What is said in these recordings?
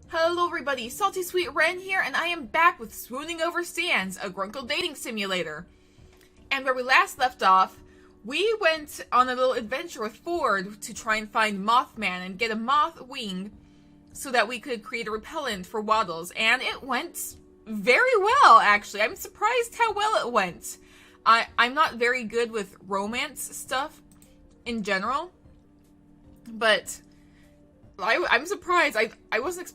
Hello everybody, Salty Sweet Ren here, and I am back with Swooning Over Stands, a Grunkle dating simulator. And where we last left off, we went on a little adventure with Ford to try and find Mothman and get a moth wing so that we could create a repellent for Waddles, and it went very well, actually. I'm surprised how well it went. I'm not very good with romance stuff in general, but I'm surprised. I wasn't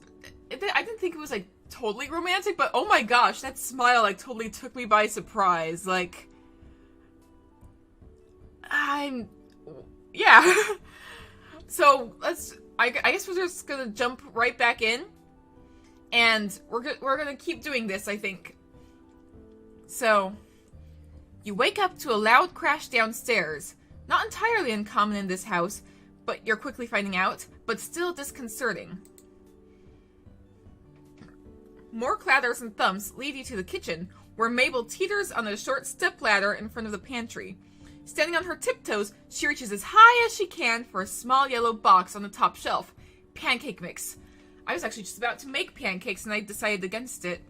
I didn't think it was like totally romantic, but oh my gosh, that smile like totally took me by surprise. Like, yeah. So I guess we're just gonna jump right back in, and we're gonna keep doing this, I think. So you wake up to a loud crash downstairs. Not entirely uncommon in this house, but you're quickly finding out, but still disconcerting. More clatters and thumps lead you to the kitchen, where Mabel teeters on a short stepladder in front of the pantry. Standing on her tiptoes, she reaches as high as she can for a small yellow box on the top shelf. Pancake mix. I was actually just about to make pancakes and I decided against it.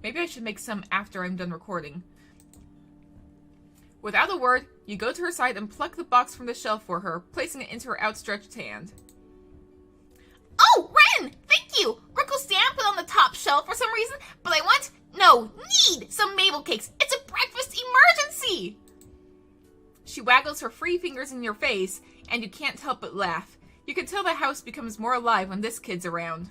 Maybe I should make some after I'm done recording. Without a word, you go to her side and pluck the box from the shelf for her, placing it into her outstretched hand. Oh, Ren! Thank you! Grunkle Stamp put on the top shelf for some reason, but I need some Mabel cakes. It's a breakfast emergency! She waggles her free fingers in your face, and you can't help but laugh. You can tell the house becomes more alive when this kid's around.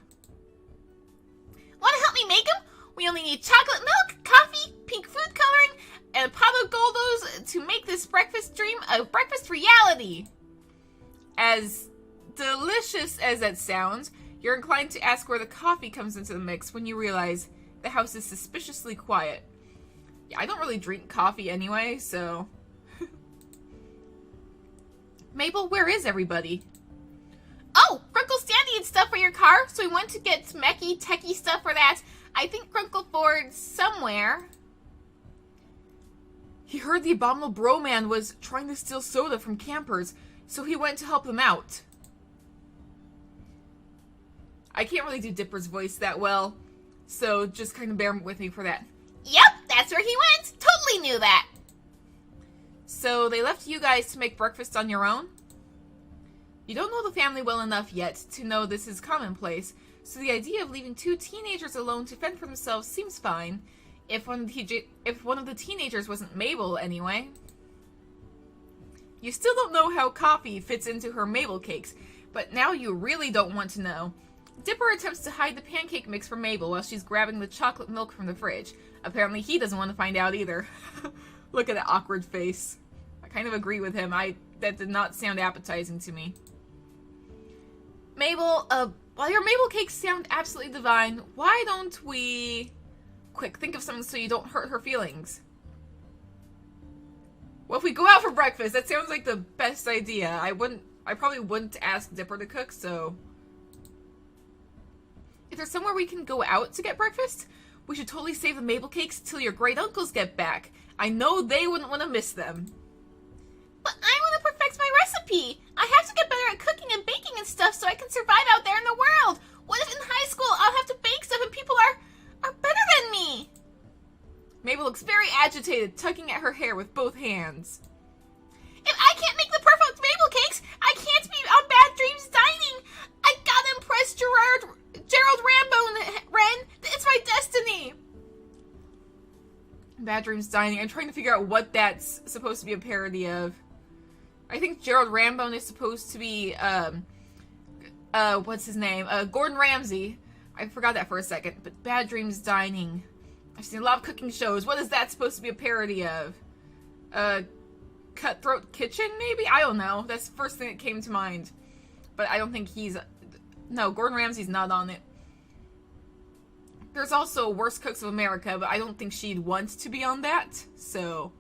Want to help me make them? We only need chocolate milk, coffee, pink food coloring, and a pot of Goldos to make this breakfast dream a breakfast reality. As delicious as that sounds, you're inclined to ask where the coffee comes into the mix when you realize the house is suspiciously quiet. Yeah, I don't really drink coffee anyway, so... Mabel, where is everybody? Oh, Grunkle Stan needs stuff for your car, so we went to get some techie stuff for that. I think Grunkle Ford's somewhere. He heard the abominable bro man was trying to steal soda from campers, so he went to help them out. I can't really do Dipper's voice that well, so just kind of bear with me for that. Yep, that's where he went. Totally knew that. So they left you guys to make breakfast on your own? You don't know the family well enough yet to know this is commonplace, so the idea of leaving two teenagers alone to fend for themselves seems fine, if one of the teenagers wasn't Mabel anyway. You still don't know how coffee fits into her Mabel cakes, but now you really don't want to know. Dipper attempts to hide the pancake mix from Mabel while she's grabbing the chocolate milk from the fridge. Apparently he doesn't want to find out either. Look at that awkward face. I kind of agree with him. That did not sound appetizing to me. Mabel, while your Mabel cakes sound absolutely divine, why don't we... Quick, think of something so you don't hurt her feelings. Well, if we go out for breakfast, that sounds like the best idea. I probably wouldn't ask Dipper to cook, so... If there's somewhere we can go out to get breakfast, we should totally save the Mabel cakes till your great uncles get back. I know they wouldn't want to miss them. But I want to perfect my recipe. I have to get better at cooking and baking and stuff so I can survive out there in the world. What if in high school I'll have to bake stuff and people are better than me? Mabel looks very agitated, tugging at her hair with both hands. If I can't make the perfect Mabel cakes, I can't be on Bad Dreams Dining. I gotta impress Gerald Rambone, Ren. It's my destiny. Bad Dreams Dining. I'm trying to figure out what that's supposed to be a parody of. I think Gerald Rambone is supposed to be, what's his name? Gordon Ramsay. I forgot that for a second. But Bad Dreams Dining. I've seen a lot of cooking shows. What is that supposed to be a parody of? Cutthroat Kitchen, maybe? I don't know. That's the first thing that came to mind. But I don't think he's... No, Gordon Ramsay's not on it. There's also Worst Cooks of America, but I don't think she'd want to be on that, so...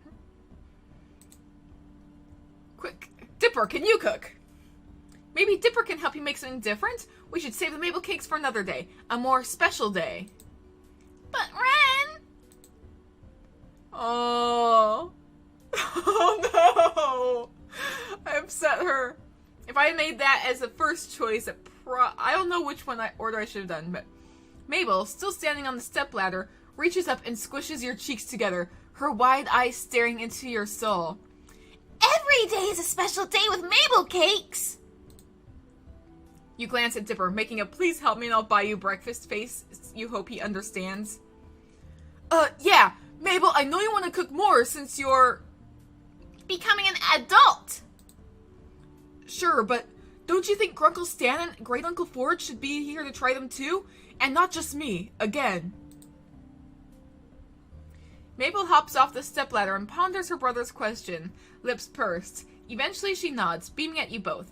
Quick, Dipper, can you cook? Maybe Dipper can help you make something different? We should save the Mabel cakes for another day. A more special day. But Ren... Oh... Oh no! I upset her. If I made that as a first choice, I don't know which order I should have done, but Mabel, still standing on the stepladder, reaches up and squishes your cheeks together, her wide eyes staring into your soul. Every day is a special day with Mabel Cakes! You glance at Dipper, making a please help me and I'll buy you breakfast face you hope he understands. Yeah, Mabel, I know you want to cook more since you're... becoming an adult! Sure, but don't you think Grunkle Stan and Great Uncle Ford should be here to try them too? And not just me, again. Mabel hops off the stepladder and ponders her brother's question, lips pursed. Eventually she nods, beaming at you both.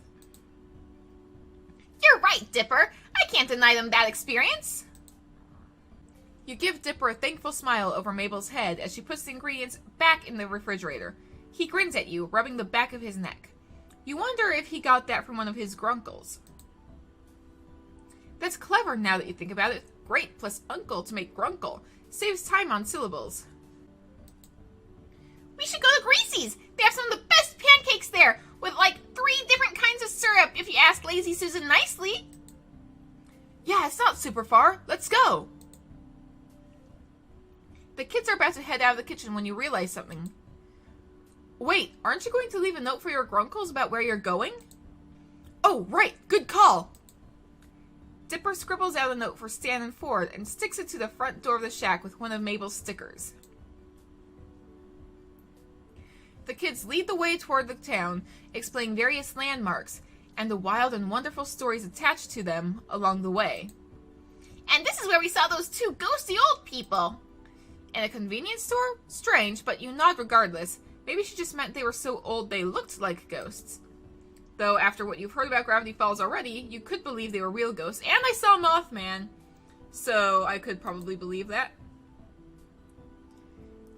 You're right, Dipper. I can't deny them that experience. You give Dipper a thankful smile over Mabel's head as she puts the ingredients back in the refrigerator. He grins at you, rubbing the back of his neck. You wonder if he got that from one of his grunkles. That's clever now that you think about it. Great plus uncle to make grunkle. Saves time on syllables. We should go to Greasy's. They have some of the best pancakes there, with like 3 different kinds of syrup if you ask Lazy Susan nicely. Yeah, it's not super far. Let's go. The kids are about to head out of the kitchen when you realize something. Wait, aren't you going to leave a note for your grunkles about where you're going? Oh, right. Good call. Dipper scribbles out a note for Stan and Ford and sticks it to the front door of the shack with one of Mabel's stickers. The kids lead the way toward the town, explaining various landmarks and the wild and wonderful stories attached to them along the way. And this is where we saw those 2 ghosty old people. In a convenience store? Strange, but you nod regardless. Maybe she just meant they were so old they looked like ghosts. Though, after what you've heard about Gravity Falls already, you could believe they were real ghosts. And I saw Mothman, so I could probably believe that.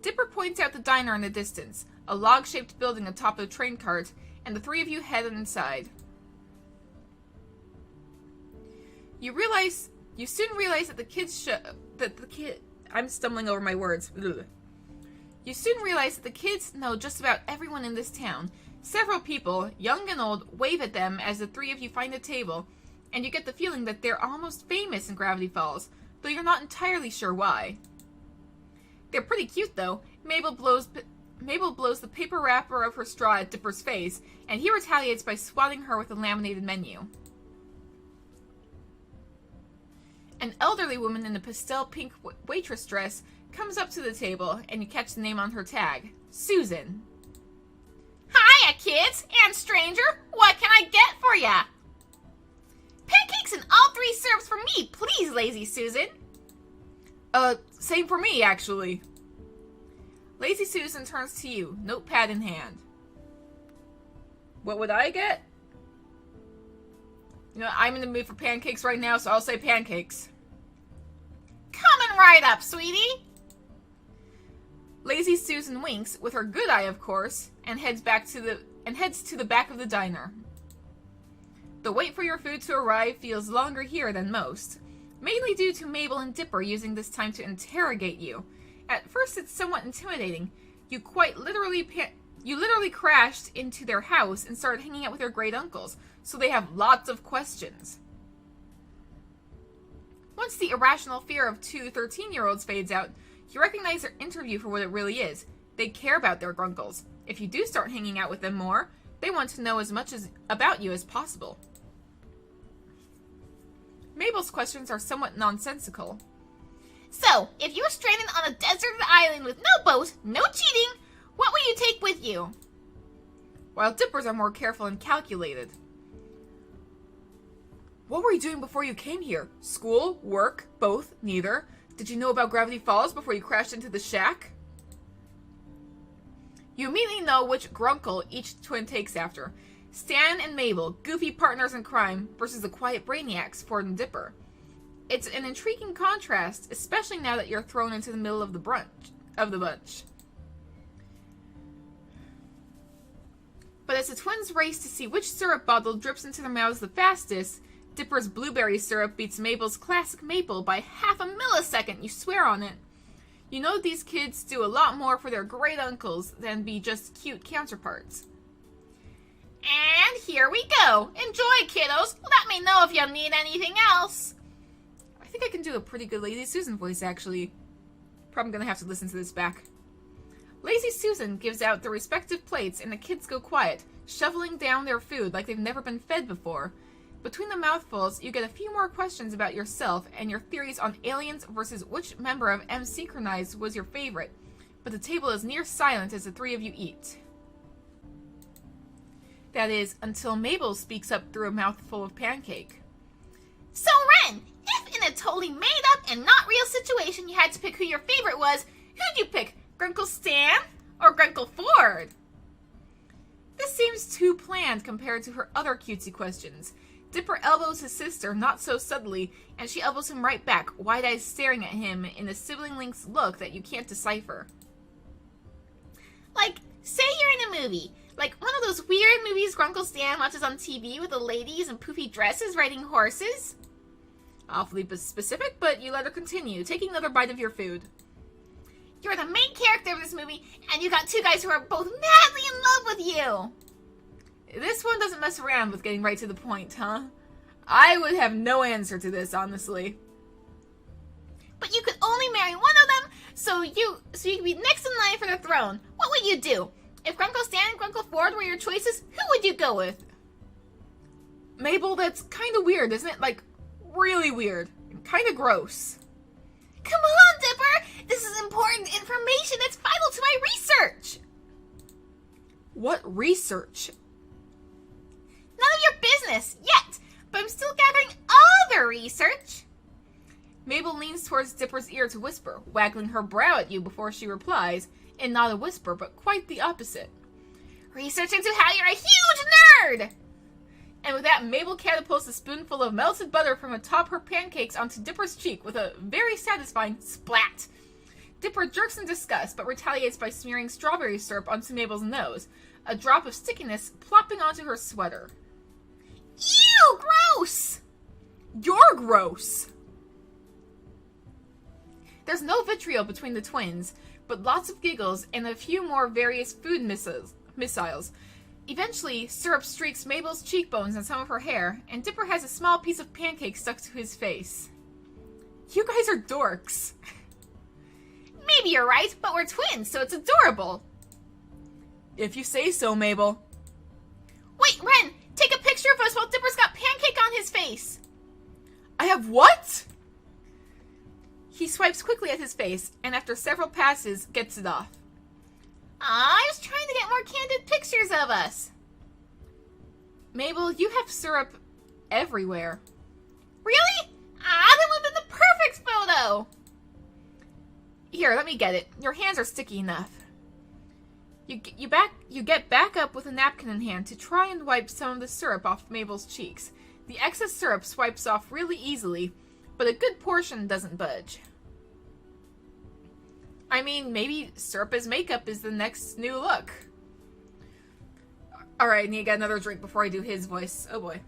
Dipper points out the diner in the distance, a log-shaped building atop a train cart, and the 3 of you head inside. You soon realize that the kids I'm stumbling over my words. Ugh. You soon realize that the kids know just about everyone in this town. Several people, young and old, wave at them as the 3 of you find a table, and you get the feeling that they're almost famous in Gravity Falls, though you're not entirely sure why. They're pretty cute, though. Mabel blows the paper wrapper of her straw at Dipper's face, and he retaliates by swatting her with a laminated menu. An elderly woman in a pastel pink waitress dress comes up to the table, and you catch the name on her tag. Susan. Hiya, kids and stranger. What can I get for ya? Pancakes and all 3 syrups for me, please, Lazy Susan. Same for me, actually. Lazy Susan turns to you, notepad in hand. What would I get? You know, I'm in the mood for pancakes right now, so I'll say pancakes. Coming right up, sweetie. Lazy Susan winks, with her good eye, of course, and heads to the back of the diner. The wait for your food to arrive feels longer here than most, mainly due to Mabel and Dipper using this time to interrogate you. At first, it's somewhat intimidating. You literally crashed into their house and started hanging out with their great uncles, so they have lots of questions. Once the irrational fear of 2 13-year-olds fades out, you recognize their interview for what it really is. They care about their grunkles. If you do start hanging out with them more, they want to know as much about you as possible. Mabel's questions are somewhat nonsensical. So, if you were stranded on a deserted island with no boat, no cheating, what will you take with you? While Dippers are more careful and calculated. What were you doing before you came here? School? Work? Both? Neither? Did you know about Gravity Falls before you crashed into the shack? You immediately know which grunkle each twin takes after. Stan and Mabel, goofy partners in crime, versus the quiet brainiacs, Ford and Dipper. It's an intriguing contrast, especially now that you're thrown into the middle of the bunch. But as the twins race to see which syrup bottle drips into their mouths the fastest, Dipper's blueberry syrup beats Mabel's classic maple by half a millisecond, you swear on it. You know these kids do a lot more for their great uncles than be just cute counterparts. And here we go. Enjoy, kiddos. Let me know if you need anything else. I think I can do a pretty good Lazy Susan voice, actually. Probably gonna have to listen to this back. Lazy Susan gives out the respective plates and the kids go quiet, shoveling down their food like they've never been fed before. Between the mouthfuls, you get a few more questions about yourself and your theories on aliens versus which member of M Synchronized was your favorite, but the table is near silent as the three of you eat. That is, until Mabel speaks up through a mouthful of pancake. So Ren, if in a totally made up and not real situation you had to pick who your favorite was, who'd you pick, Grunkle Stan or Grunkle Ford? This seems too planned compared to her other cutesy questions. Dipper elbows his sister not so subtly, and she elbows him right back, wide-eyed staring at him in a sibling link's look that you can't decipher. Like, say you're in a movie. Like one of those weird movies Grunkle Stan watches on TV with the ladies in poofy dresses riding horses. Awfully specific, but you let her continue, taking another bite of your food. You're the main character of this movie, and you got two guys who are both madly in love with you. This one doesn't mess around with getting right to the point, huh? I would have no answer to this, honestly. But you could only marry one of them, so you could be next in line for the throne. What would you do? If Grunkle Stan and Grunkle Ford were your choices, who would you go with? Mabel, that's kind of weird, isn't it? Like, really weird. Kind of gross. Come on, Dipper! This is important information that's vital to my research! What research? None of your business, yet! But I'm still gathering other research. Mabel leans towards Dipper's ear to whisper, waggling her brow at you before she replies, and not a whisper, but quite the opposite. Research into how you're a huge nerd! And with that, Mabel catapults a spoonful of melted butter from atop her pancakes onto Dipper's cheek with a very satisfying splat. Dipper jerks in disgust, but retaliates by smearing strawberry syrup onto Mabel's nose, a drop of stickiness plopping onto her sweater. Ew, gross! You're gross! There's no vitriol between the twins, but lots of giggles and a few more various food missiles. Eventually, syrup streaks Mabel's cheekbones and some of her hair, and Dipper has a small piece of pancake stuck to his face. You guys are dorks. Maybe you're right, but we're twins, so it's adorable. If you say so, Mabel. Wait, Ren! Take a picture of us while Dipper's got pancake on his face! I have what? He swipes quickly at his face, and after several passes, gets it off. I was trying to get more candid pictures of us. Mabel, you have syrup everywhere. Really? That would have been the perfect photo! Here, let me get it. Your hands are sticky enough. You get back up with a napkin in hand to try and wipe some of the syrup off Mabel's cheeks. The excess syrup swipes off really easily, but a good portion doesn't budge. I mean, maybe syrup as makeup is the next new look. Alright, I need to get another drink before I do his voice. Oh boy.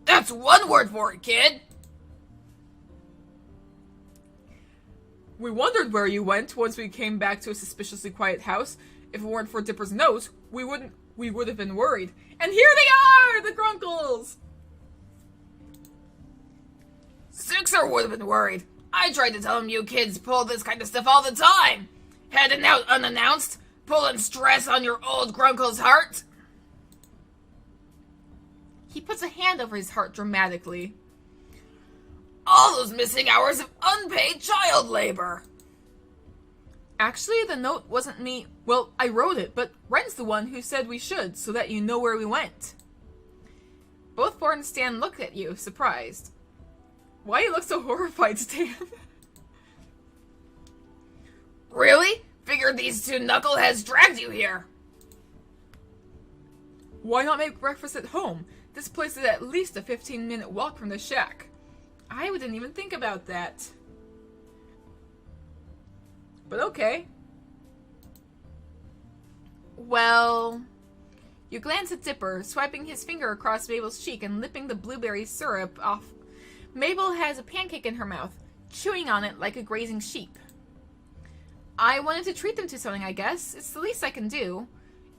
That's one word for it, kid! We wondered where you went once we came back to a suspiciously quiet house. If it weren't for Dipper's nose, we would have been worried. And here they are, the Grunkles! Sixer would have been worried. I tried to tell him you kids pull this kind of stuff all the time. Heading out unannounced, pulling stress on your old Grunkle's heart. He puts a hand over his heart dramatically. All those missing hours of unpaid child labor. Actually, the note wasn't me. Well, I wrote it, but Ren's the one who said we should, so that you know where we went. Both Ford and Stan look at you, surprised. Why you look so horrified, Stan? Really? Figured these two knuckleheads dragged you here. Why not make breakfast at home? This place is at least a 15-minute walk from the shack. I didn't even think about that. But okay. Well... You glance at Dipper, swiping his finger across Mabel's cheek and lipping the blueberry syrup off. Mabel has a pancake in her mouth, chewing on it like a grazing sheep. I wanted to treat them to something, I guess. It's the least I can do.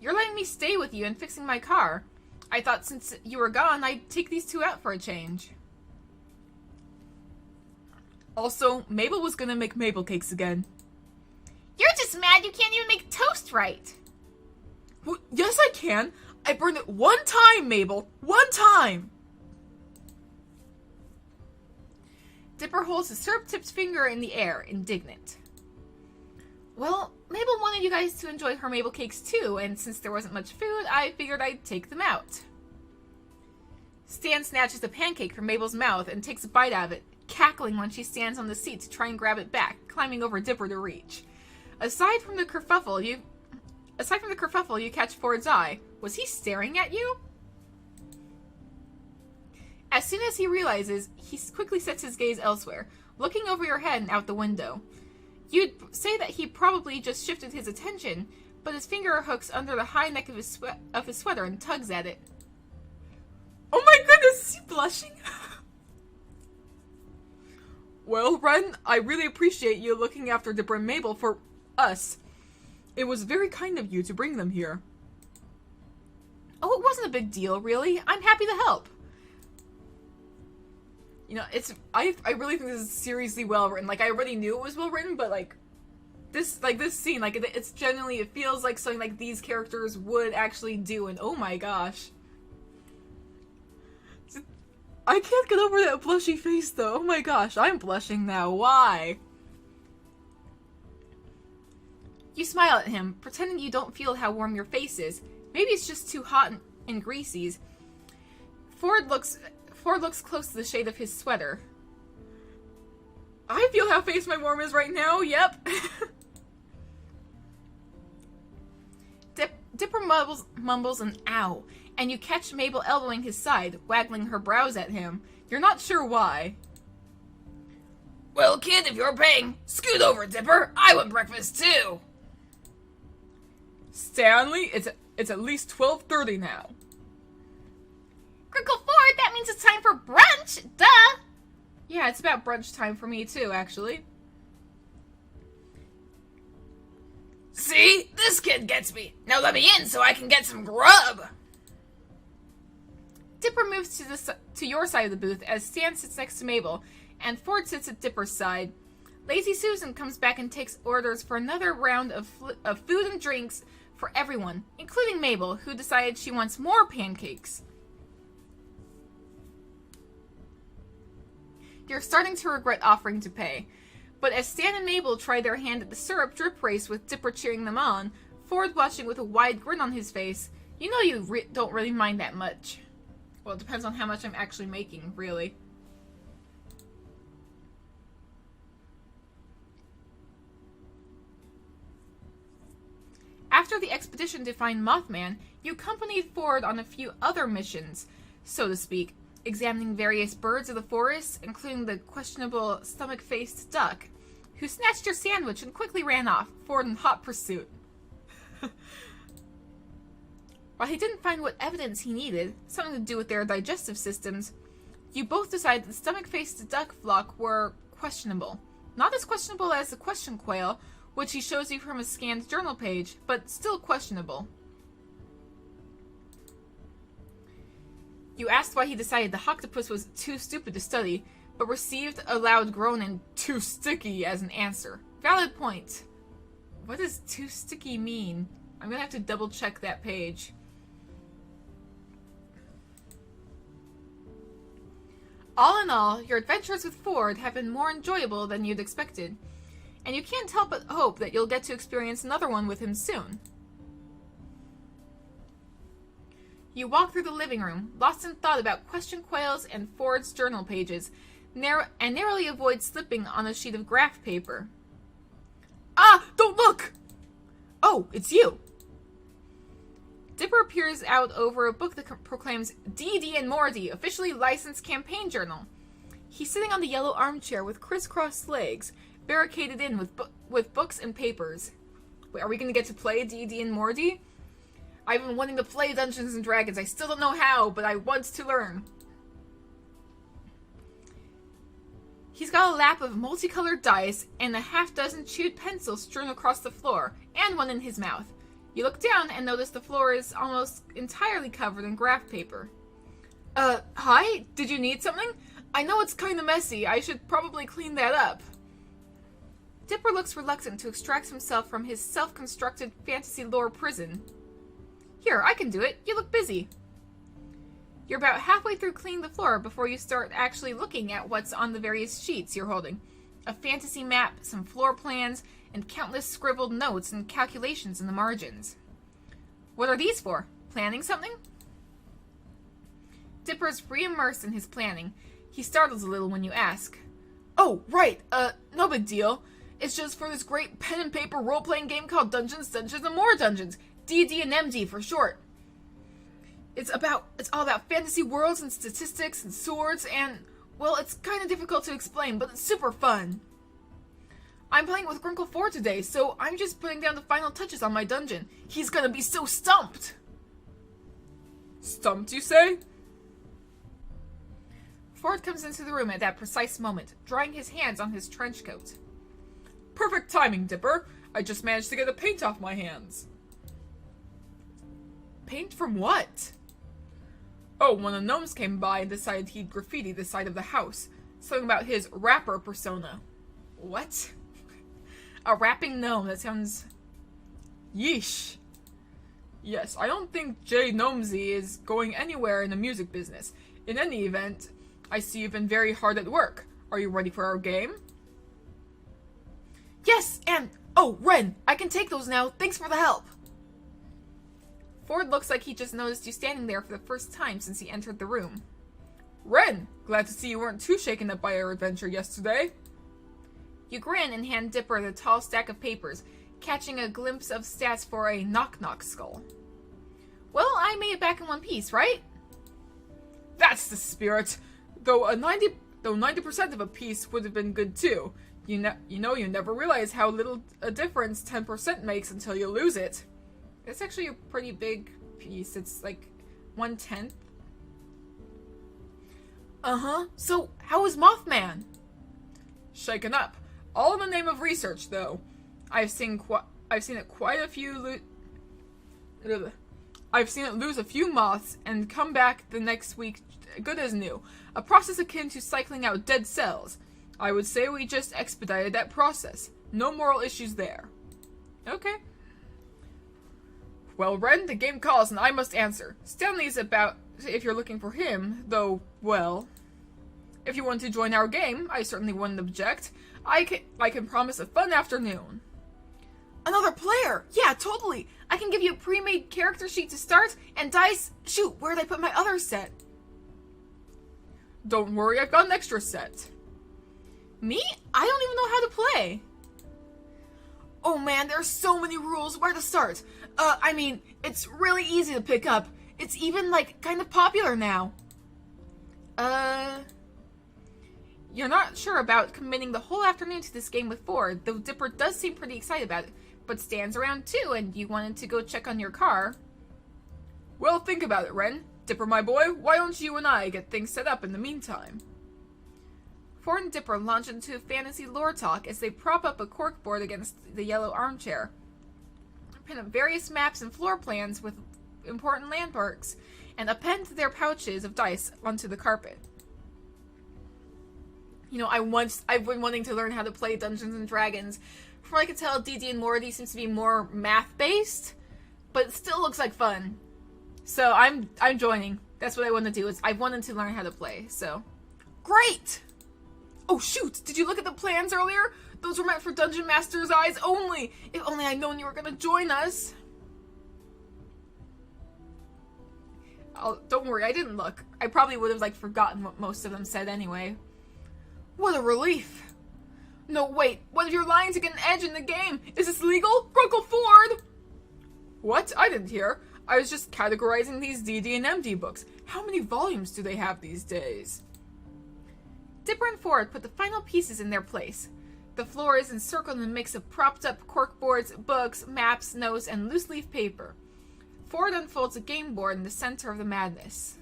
You're letting me stay with you and fixing my car. I thought since you were gone, I'd take these two out for a change. Also, Mabel was gonna make Mabel cakes again. You're just mad you can't even make toast right. Well, yes, I can. I burned it one time, Mabel. One time! Dipper holds his syrup-tipped finger in the air, indignant. Well, Mabel wanted you guys to enjoy her Mabel cakes too, and since there wasn't much food, I figured I'd take them out. Stan snatches a pancake from Mabel's mouth and takes a bite out of it, cackling when she stands on the seat to try and grab it back, climbing over Dipper to reach. Aside from the kerfuffle, you catch Ford's eye. Was he staring at you? As soon as he realizes, he quickly sets his gaze elsewhere, looking over your head and out the window. You'd say that he probably just shifted his attention, but his finger hooks under the high neck of his sweater and tugs at it. Oh my goodness, is he blushing? Well, Ren, I really appreciate you looking after Dipper and Mabel for us. It was very kind of you to bring them here. Oh, it wasn't a big deal, really. I'm happy to help. You know, I really think this is seriously well written. Like, I already knew it was well written, but this scene, it's genuinely, it feels like something like these characters would actually do, and oh my gosh. I can't get over that blushy face, though. Oh my gosh, I'm blushing now. Why? You smile at him, pretending you don't feel how warm your face is. Maybe it's just too hot and greasy. Ford looks close to the shade of his sweater. I feel how face my warm is right now, yep. Dipper mumbles an ow, and you catch Mabel elbowing his side, waggling her brows at him. You're not sure why. Well, kid, if you're paying, scoot over, Dipper. I want breakfast, too. Stanley, it's at least 12:30 now. Grunkle Ford, that means it's time for brunch! Duh! Yeah, it's about brunch time for me too, actually. See? This kid gets me. Now let me in so I can get some grub! Dipper moves to your side of the booth as Stan sits next to Mabel, and Ford sits at Dipper's side. Lazy Susan comes back and takes orders for another round of food and drinks for everyone, including Mabel, who decided she wants more pancakes. You're starting to regret offering to pay, but as Stan and Mabel try their hand at the syrup drip race with Dipper cheering them on, Ford watching with a wide grin on his face, you know you don't really mind that much. Well, it depends on how much I'm actually making, really. After the expedition to find Mothman, you accompanied Ford on a few other missions, so to speak, examining various birds of the forest, including the questionable stomach-faced duck, who snatched your sandwich and quickly ran off, Ford in hot pursuit. While he didn't find what evidence he needed, something to do with their digestive systems, you both decided the stomach-faced duck flock were questionable. Not as questionable as the question quail, which he shows you from a scanned journal page, but still questionable. You asked why he decided the octopus was too stupid to study, but received a loud groan and too sticky as an answer. Valid point. What does too sticky mean? I'm gonna have to double check that page. All in all, your adventures with Ford have been more enjoyable than you'd expected, and you can't help but hope that you'll get to experience another one with him soon. You walk through the living room, lost in thought about question quails and Ford's journal pages, and narrowly avoid slipping on a sheet of graph paper. Ah! Don't look! Oh, it's you! Dipper peers out over a book that proclaims D.D. and Morty, officially licensed campaign journal. He's sitting on the yellow armchair with crisscrossed legs, barricaded in with books and papers. Wait, are we going to get to play D.D. and Morty? I've been wanting to play Dungeons & Dragons. I still don't know how, but I want to learn. He's got a lap of multicolored dice and a half-dozen chewed pencils strewn across the floor, and one in his mouth. You look down and notice the floor is almost entirely covered in graph paper. Hi? Did you need something? I know it's kinda messy. I should probably clean that up. Dipper looks reluctant to extract himself from his self-constructed fantasy lore prison. Here, I can do it. You look busy. You're about halfway through cleaning the floor before you start actually looking at what's on the various sheets you're holding. A fantasy map, some floor plans, and countless scribbled notes and calculations in the margins. What are these for? Planning something? Dipper's re-immersed in his planning. He startles a little when you ask. Oh, right, no big deal. It's just for this great pen and paper role-playing game called Dungeons, Dungeons, and More Dungeons. D&D and MD for short. It's all about fantasy worlds and statistics and swords and, well, it's kind of difficult to explain, but it's super fun. I'm playing with Grunkle 4 today, so I'm just putting down the final touches on my dungeon. He's gonna be so stumped. Stumped, you say? Ford comes into the room at that precise moment, drying his hands on his trench coat. Perfect timing, Dipper. I just managed to get the paint off my hands. Paint from what? Oh, when the gnomes came by and decided he'd graffiti the side of the house. Something about his rapper persona. What? A rapping gnome, that sounds... Yeesh. Yes, I don't think J. Gnomesy is going anywhere in the music business. In any event, I see you've been very hard at work. Are you ready for our game? Yes, and... Oh, Ren, I can take those now. Thanks for the help. Ford looks like he just noticed you standing there for the first time since he entered the room. Ren, glad to see you weren't too shaken up by our adventure yesterday. You grin and hand Dipper the tall stack of papers, catching a glimpse of stats for a knock-knock skull. Well, I made it back in one piece, right? That's the spirit. Though 90% of a piece would have been good too. You never realize how little a difference 10% makes until you lose it. It's actually a pretty big piece. It's like 1/10. Uh-huh. So, how is Mothman? Shaken up. All in the name of research, though. I've seen it lose a few moths and come back the next week good as new. A process akin to cycling out dead cells. I would say we just expedited that process. No moral issues there. Okay. Well, Ren, the game calls and I must answer. Stanley's about if you're looking for him, though, well... If you want to join our game, I certainly wouldn't object. I can promise a fun afternoon. Another player! Yeah, totally! I can give you a pre-made character sheet to start, and dice... Shoot, where'd I put my other set? Don't worry, I've got an extra set. Me? I don't even know how to play. Oh man, there's so many rules. Where to start? I mean, it's really easy to pick up. It's even, like, kind of popular now. You're not sure about committing the whole afternoon to this game with Ford, though Dipper does seem pretty excited about it, but Stan's around too, and you wanted to go check on your car. Well, think about it, Ren. Dipper, my boy, why don't you and I get things set up in the meantime? Ford and Dipper launch into fantasy lore talk as they prop up a corkboard against the yellow armchair. Pin up various maps and floor plans with important landmarks, and append their pouches of dice onto the carpet. You know, I've been wanting to learn how to play Dungeons and Dragons. From what I can tell, D&D and more, seems to be more math-based, but it still looks like fun. So I'm joining. That's what I want to do. I wanted to learn how to play, so. Great! Oh shoot, did you look at the plans earlier? Those were meant for Dungeon Master's eyes only! If only I'd known you were gonna join us! Don't worry, I didn't look. I probably would have, forgotten what most of them said anyway. What a relief! No, wait, what if you're lying to get an edge in the game? Is this legal? Grunkle Ford! What? I didn't hear. I was just categorizing these DD and MD books. How many volumes do they have these days? Dipper and Ford put the final pieces in their place. The floor is encircled in a mix of propped-up corkboards, books, maps, notes, and loose-leaf paper. Ford unfolds a game board in the center of the madness.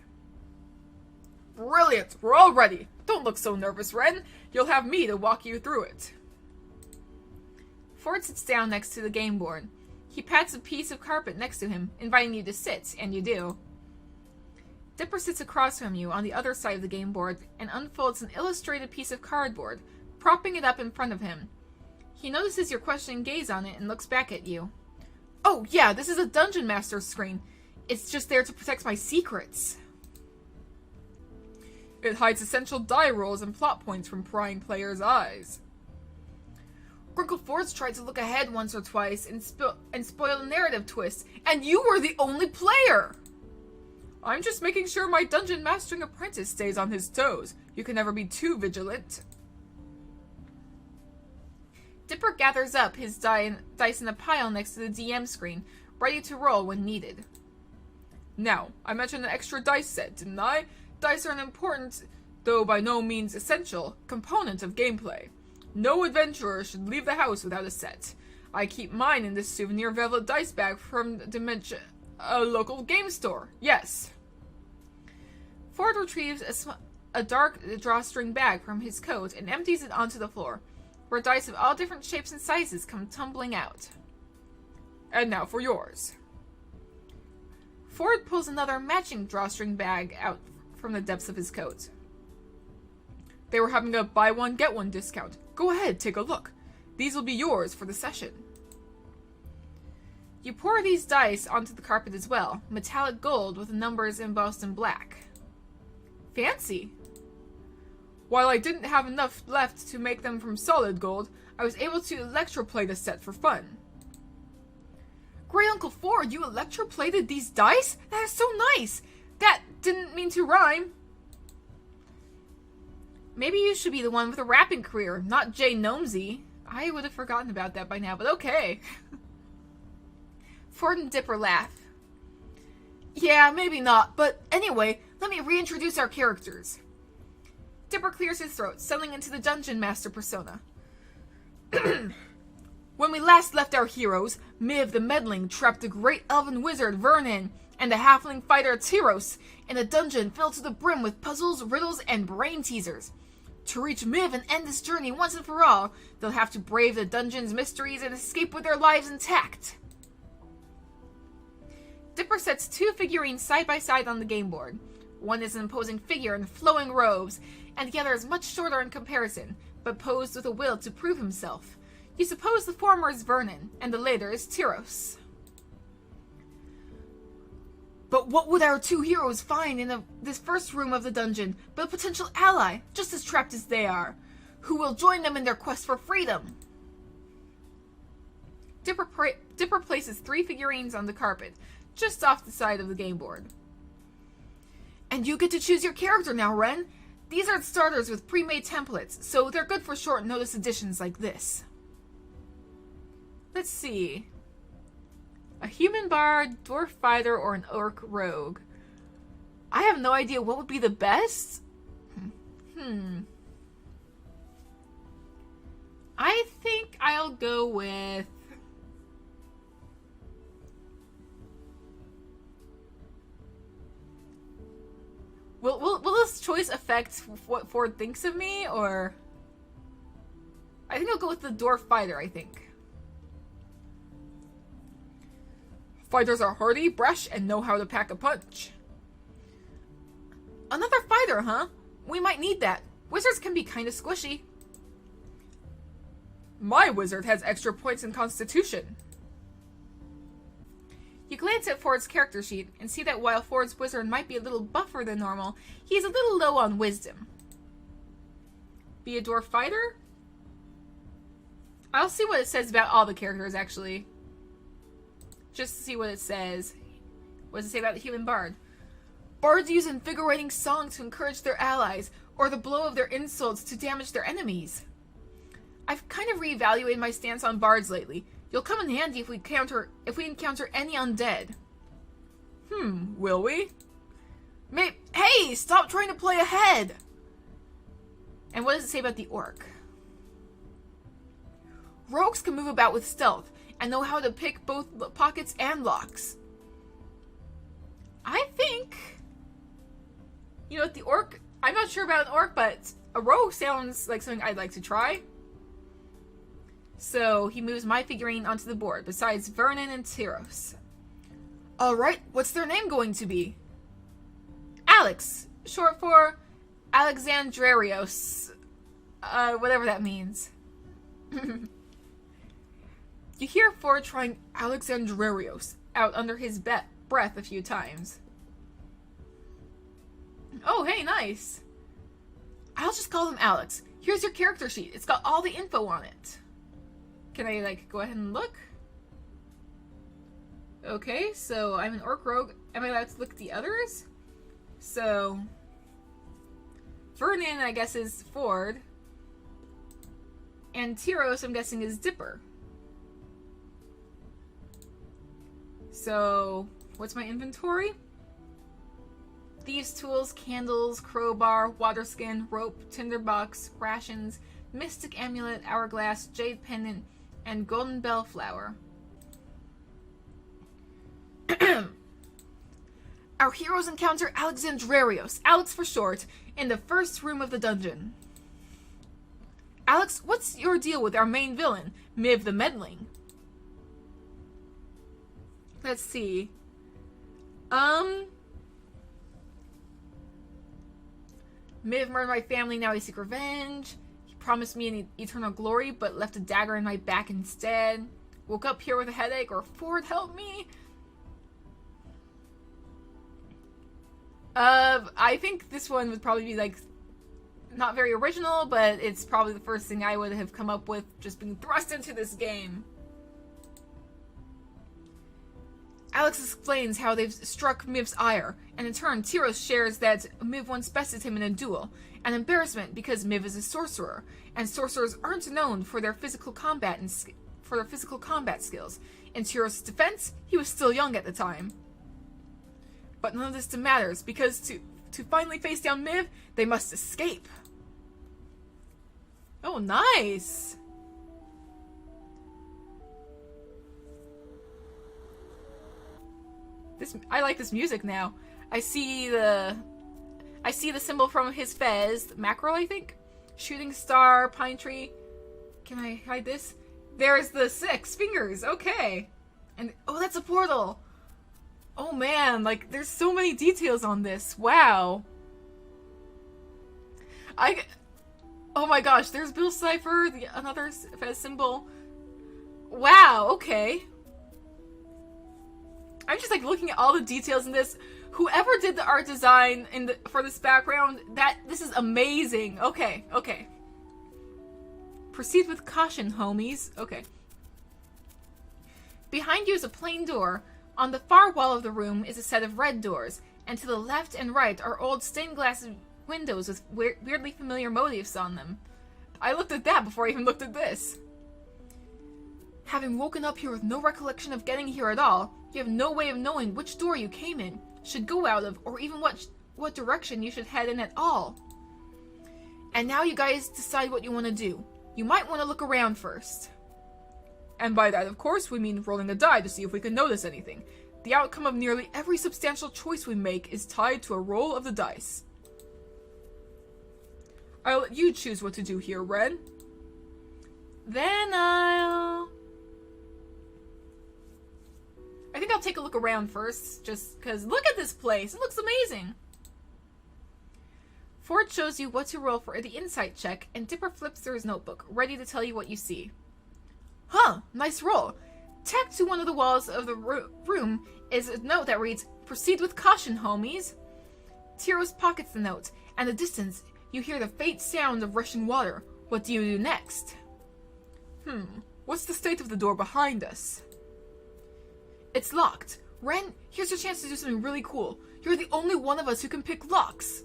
Brilliant! We're all ready! Don't look so nervous, Ren. You'll have me to walk you through it. Ford sits down next to the game board. He pats a piece of carpet next to him, inviting you to sit, and you do. Dipper sits across from you on the other side of the game board and unfolds an illustrated piece of cardboard, propping it up in front of him. He notices your questioning gaze on it and looks back at you. Oh yeah, this is a Dungeon Master screen. It's just there to protect my secrets. It hides essential die rolls and plot points from prying players' eyes. Grunkle Ford's tried to look ahead once or twice and spoil a narrative twist, and you were the only player! I'm just making sure my dungeon mastering apprentice stays on his toes. You can never be too vigilant. Dipper gathers up his dice in a pile next to the DM screen, ready to roll when needed. Now, I mentioned an extra dice set, didn't I? Dice are an important, though by no means essential, component of gameplay. No adventurer should leave the house without a set. I keep mine in this souvenir velvet dice bag from a local game store. Yes. Ford retrieves a dark drawstring bag from his coat and empties it onto the floor, where dice of all different shapes and sizes come tumbling out. And now for yours. Ford pulls another matching drawstring bag out from the depths of his coat. They were having a buy one get one discount. Go ahead, take a look. These will be yours for the session. You pour these dice onto the carpet as well, metallic gold with the numbers embossed in black. Fancy. While I didn't have enough left to make them from solid gold, I was able to electroplate a set for fun. Great Uncle Ford, you electroplated these dice? That is so nice! That didn't mean to rhyme. Maybe you should be the one with a rapping career, not Jay Gnomesy. I would have forgotten about that by now, but okay. Ford and Dipper laugh. Yeah, maybe not, but anyway, let me reintroduce our characters. Dipper clears his throat, settling into the Dungeon Master persona. When we last left our heroes, Miv the Meddling trapped the great elven wizard Vernon and the halfling fighter Tyros in a dungeon filled to the brim with puzzles, riddles, and brain teasers. To reach Miv and end this journey once and for all, they'll have to brave the dungeon's mysteries and escape with their lives intact. Dipper sets two figurines side by side on the game board. One is an imposing figure in flowing robes, and the other is much shorter in comparison, but posed with a will to prove himself. You suppose the former is Vernon, and the later is Tyros. But what would our two heroes find in this first room of the dungeon but a potential ally, just as trapped as they are, who will join them in their quest for freedom? Dipper places three figurines on the carpet, just off the side of the game board. And you get to choose your character now, Ren. These are starters with pre-made templates, so they're good for short notice editions like this. Let's see. A human bard, dwarf fighter, or an orc rogue. I have no idea what would be the best. I think I'll go with... Will this choice affect what Ford thinks of me, or... I think I'll go with the dwarf fighter, I think. Fighters are hardy, brash, and know how to pack a punch. Another fighter, huh? We might need that. Wizards can be kinda squishy. My wizard has extra points in Constitution. You glance at Ford's character sheet and see that while Ford's wizard might be a little buffer than normal, he is a little low on wisdom. Be a dwarf fighter? I'll see what it says about all the characters, actually. Just to see what it says. What does it say about the human bard? Bards use invigorating song to encourage their allies, or the blow of their insults to damage their enemies. I've kind of reevaluated my stance on bards lately. You'll come in handy if we encounter any undead. Will we? Hey, stop trying to play ahead! And what does it say about the orc? Rogues can move about with stealth, and know how to pick both pockets and locks. I think... You know what, the orc... I'm not sure about an orc, but a rogue sounds like something I'd like to try. So he moves my figurine onto the board, besides Vernon and Tyros. Alright, what's their name going to be? Alex, short for Alexandrerios. Whatever that means. You hear Ford trying Alexandrerios out under his breath a few times. Oh, hey, nice. I'll just call him Alex. Here's your character sheet. It's got all the info on it. Can I, like, go ahead and look? Okay, so I'm an orc rogue. Am I allowed to look at the others? So, Vernon, I guess, is Ford. And Tyros, I'm guessing, is Dipper. So, what's my inventory? Thieves' tools, candles, crowbar, water skin, rope, tinderbox, rations, mystic amulet, hourglass, jade pendant, and golden bellflower. Our heroes encounter Alexandrerios, Alex for short, in the first room of the dungeon. Alex, what's your deal with our main villain, Miv the Meddling? Let's see. Miv murdered my family, now he seeks revenge. He promised me an eternal glory, but left a dagger in my back instead. Woke up here with a headache, or Ford help me. I think this one would probably be, like, not very original, but it's probably the first thing I would have come up with just being thrust into this game. Alex explains how they've struck Miv's ire, and in turn, Tyros shares that Miv once bested him in a duel, an embarrassment because Miv is a sorcerer, and sorcerers aren't known for their physical combat skills. In Tyros' defense, he was still young at the time. But none of this matters, because to finally face down Miv, they must escape. Oh, nice! I like this music now. I see the symbol from his fez, mackerel, I think? Shooting star, pine tree. Can I hide this? There's the 6 fingers, okay. And, oh, that's a portal! Oh man, like, there's so many details on this. Wow. Oh my gosh, there's Bill Cipher, another Fez symbol. Wow, okay. I'm just, like, looking at all the details in this. Whoever did the art design for this background, this is amazing. Okay, okay. Proceed with caution, homies. Okay. Behind you is a plain door. On the far wall of the room is a set of red doors, and to the left and right are old stained glass windows with weirdly familiar motifs on them. I looked at that before I even looked at this. Having woken up here with no recollection of getting here at all, you have no way of knowing which door you came in, should go out of, or even what direction you should head in at all. And now you guys decide what you want to do. You might want to look around first. And by that, of course, we mean rolling a die to see if we can notice anything. The outcome of nearly every substantial choice we make is tied to a roll of the dice. I'll let you choose what to do here, Ren. Then I think I'll take a look around first, just because look at this place. It looks amazing. Ford shows you what to roll for the insight check, and Dipper flips through his notebook, ready to tell you what you see. Huh, nice roll. Tacked to one of the walls of the room is a note that reads, "Proceed with caution, homies." Tyros pockets the note, and in the distance, you hear the faint sound of rushing water. What do you do next? What's the state of the door behind us? It's locked. Ren, here's your chance to do something really cool. You're the only one of us who can pick locks.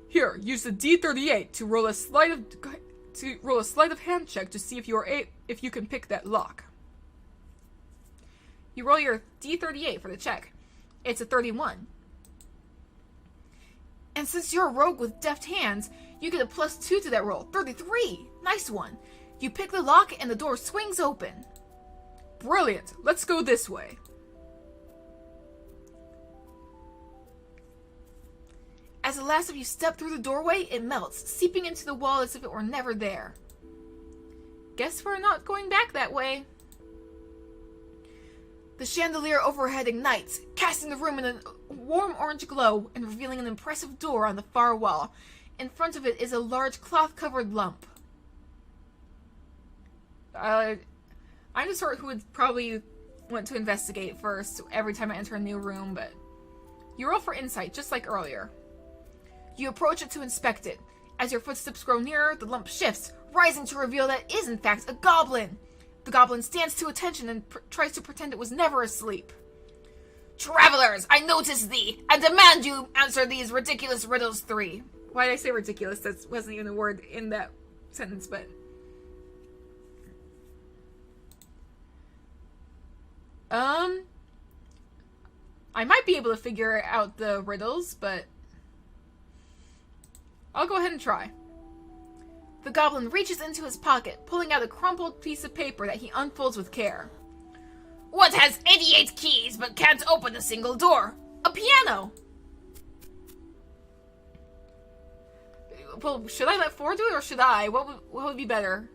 Here, use the D38 to roll a sleight of hand check to see if you can pick that lock. You roll your D38 for the check. It's a 31. And since you're a rogue with deft hands, you get a +2 to that roll. 33! Nice one. You pick the lock and the door swings open. Brilliant! Let's go this way. As the last of you step through the doorway, it melts, seeping into the wall as if it were never there. Guess we're not going back that way. The chandelier overhead ignites, casting the room in a warm orange glow and revealing an impressive door on the far wall. In front of it is a large cloth-covered lump. I'm the sort who would probably want to investigate first every time I enter a new room, but you roll for insight, just like earlier. You approach it to inspect it. As your footsteps grow nearer, the lump shifts, rising to reveal that it is in fact a goblin. The goblin stands to attention and tries to pretend it was never asleep. Travelers, I notice thee, and demand you answer these ridiculous riddles 3. Why did I say ridiculous? That wasn't even a word in that sentence, but... I might be able to figure out the riddles, but... I'll go ahead and try. The goblin reaches into his pocket, pulling out a crumpled piece of paper that he unfolds with care. What has 88 keys but can't open a single door? A piano! Well, should I let Ford do it, or should I? What would be better?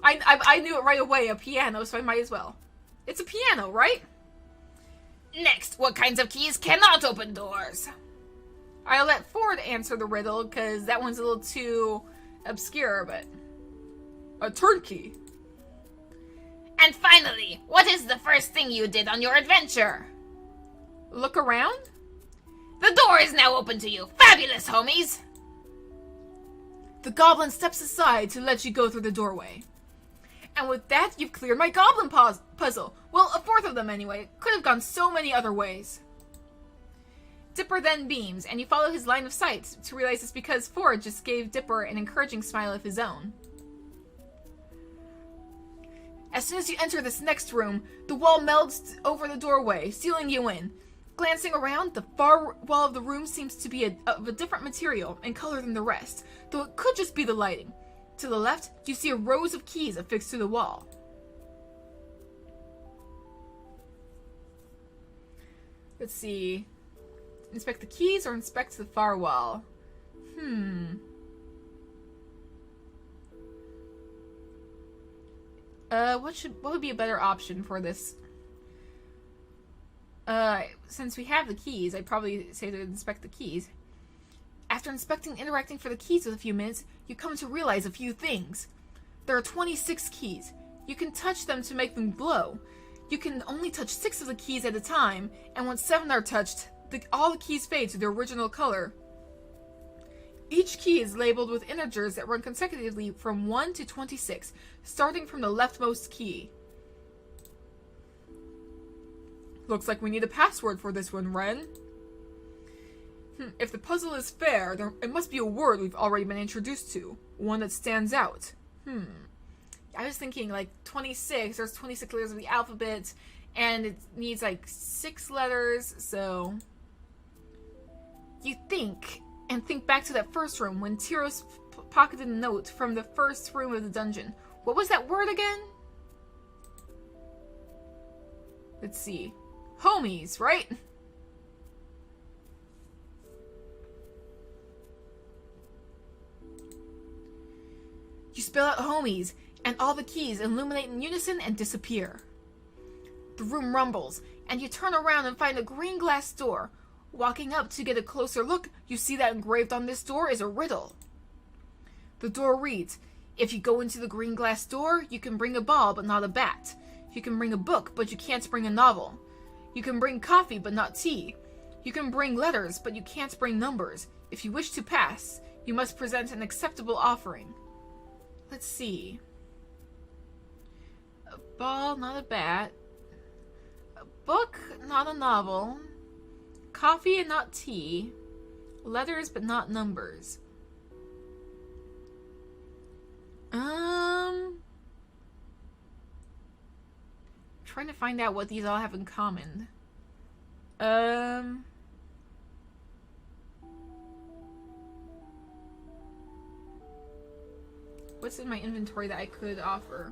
I knew it right away, a piano, so I might as well. It's a piano, right? Next, what kinds of keys cannot open doors? I'll let Ford answer the riddle, because that one's a little too obscure, but... A turnkey. And finally, what is the first thing you did on your adventure? Look around? The door is now open to you. Fabulous, homies! The goblin steps aside to let you go through the doorway. And with that, you've cleared my goblin puzzle. Well, a fourth of them anyway. It could have gone so many other ways. Dipper then beams, and you follow his line of sight to realize it's because Ford just gave Dipper an encouraging smile of his own. As soon as you enter this next room, the wall melds over the doorway, sealing you in. Glancing around, the far wall of the room seems to be of a different material and color than the rest, though it could just be the lighting. To the left, you see a rows of keys affixed to the wall. Let's see. Inspect the keys or inspect the far wall? What would be a better option for this? Since we have the keys, I'd probably say to inspect the keys. After inspecting and interacting for the keys with a few minutes, you come to realize a few things. There are 26 keys. You can touch them to make them glow. You can only touch 6 of the keys at a time, and once 7 are touched, all the keys fade to their original color. Each key is labeled with integers that run consecutively from 1 to 26, starting from the leftmost key. Looks like we need a password for this one, Ren. If the puzzle is fair, it must be a word we've already been introduced to. One that stands out. I was thinking like 26, there's 26 letters of the alphabet, and it needs like 6 letters, so... You think back to that first room when Tyros pocketed a note from the first room of the dungeon. What was that word again? Let's see. Homies, right? You spell out homies, and all the keys illuminate in unison and disappear. The room rumbles, and you turn around and find a green glass door. Walking up to get a closer look, you see that engraved on this door is a riddle. The door reads, if you go into the green glass door, you can bring a ball but not a bat. You can bring a book, but you can't bring a novel. You can bring coffee but not tea. You can bring letters, but you can't bring numbers. If you wish to pass, you must present an acceptable offering. Let's see. A ball, not a bat. A book, not a novel. Coffee and not tea. Letters but not numbers. Trying to find out what these all have in common. What's in my inventory that I could offer?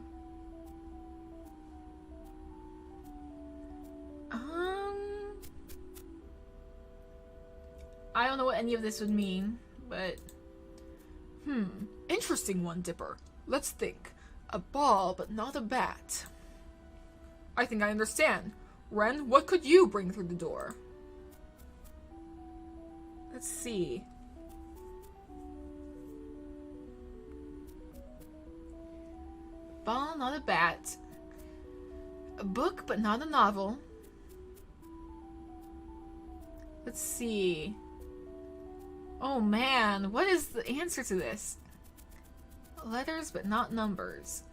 I don't know what any of this would mean, but... Interesting one, Dipper. Let's think. A ball, but not a bat. I think I understand. Ren, what could you bring through the door? Let's see. Ball, not a bat. A book, but not a novel. Let's see. Oh man, what is the answer to this? Letters, but not numbers.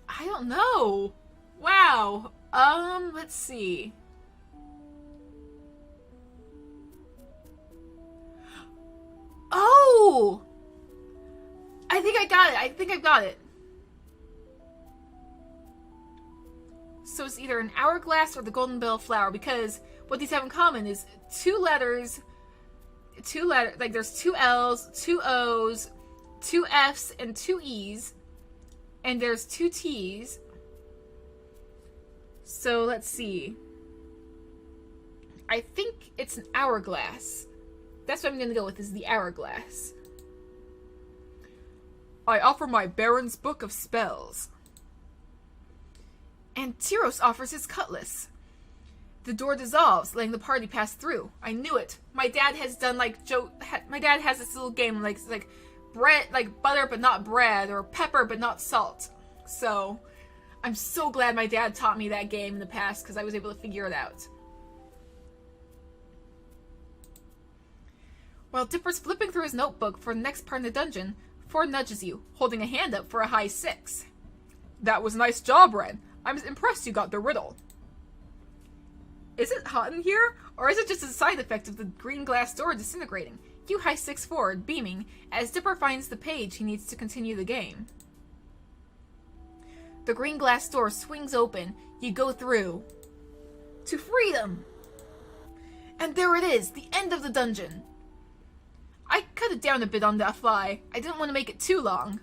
I don't know. Wow. Let's see. Oh! I think I got it. So it's either an hourglass or the golden bell flower, because what these have in common is two letters, like there's two L's, two O's, two F's, and two E's, and there's two T's. So let's see. I think it's an hourglass. That's what I'm gonna go with, is the hourglass. I offer my Baron's Book of Spells. And Tyros offers his cutlass. The door dissolves, letting the party pass through. I knew it. My dad has done my dad has this little game like bread, like butter but not bread, or pepper but not salt. So I'm so glad my dad taught me that game in the past, because I was able to figure it out. While Dipper's flipping through his notebook for the next part in the dungeon, Ford nudges you, holding a hand up for a high 6. That was a nice job, Ren. I'm impressed you got the riddle. Is it hot in here? Or is it just a side effect of the green glass door disintegrating? You high 6 forward, beaming, as Dipper finds the page he needs to continue the game. The green glass door swings open. You go through. To freedom! And there it is, the end of the dungeon. I cut it down a bit on that fly. I didn't want to make it too long.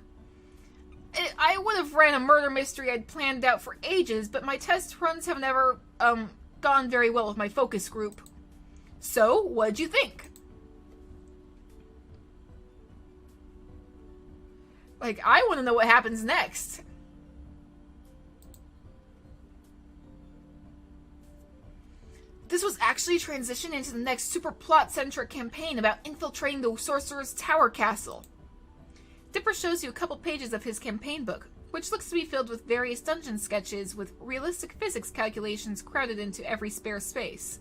I would have ran a murder mystery I'd planned out for ages, but my test runs have never, gone very well with my focus group. So, what'd you think? Like, I want to know what happens next. This was actually transitioned into the next super plot-centric campaign about infiltrating the Sorcerer's Tower Castle. Dipper shows you a couple pages of his campaign book, which looks to be filled with various dungeon sketches with realistic physics calculations crowded into every spare space.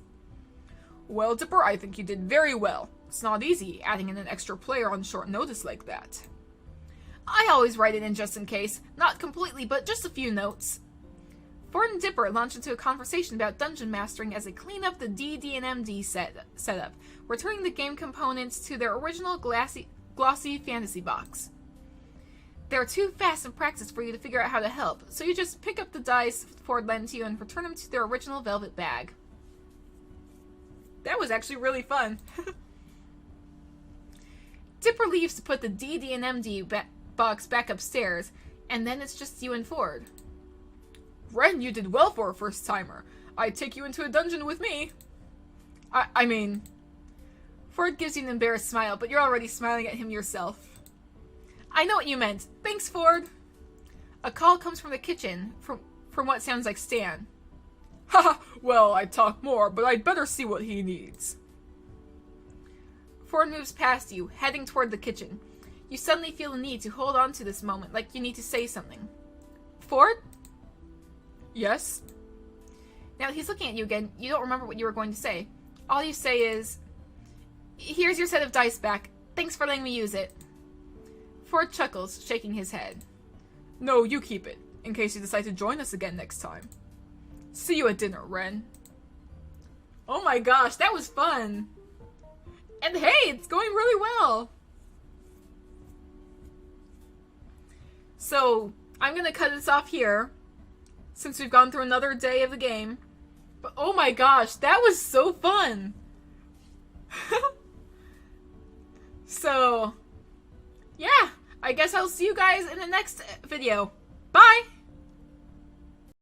Well, Dipper, I think you did very well. It's not easy adding in an extra player on short notice like that. I always write it in just in case, not completely, but just a few notes. Ford and Dipper launch into a conversation about dungeon mastering as they clean up the DD and MD setup, returning the game components to their original glossy fantasy box. They're too fast in practice for you to figure out how to help, so you just pick up the dice Ford lent you and return them to their original velvet bag. That was actually really fun. Dipper leaves to put the DD and MD box back upstairs, and then it's just you and Ford. Ren, you did well for a first-timer. I'd take you into a dungeon with me. I mean... Ford gives you an embarrassed smile, but you're already smiling at him yourself. I know what you meant. Thanks, Ford. A call comes from the kitchen, from what sounds like Stan. Haha, well, I'd talk more, but I'd better see what he needs. Ford moves past you, heading toward the kitchen. You suddenly feel the need to hold on to this moment, like you need to say something. Ford? Yes? Now that he's looking at you again, you don't remember what you were going to say. All you say is, here's your set of dice back. Thanks for letting me use it. Ford chuckles, shaking his head. No, you keep it, in case you decide to join us again next time. See you at dinner, Ren. Oh my gosh, that was fun! And hey, it's going really well! So, I'm gonna cut this off here, since we've gone through another day of the game. But oh my gosh, that was so fun! So, yeah, I guess I'll see you guys in the next video. Bye!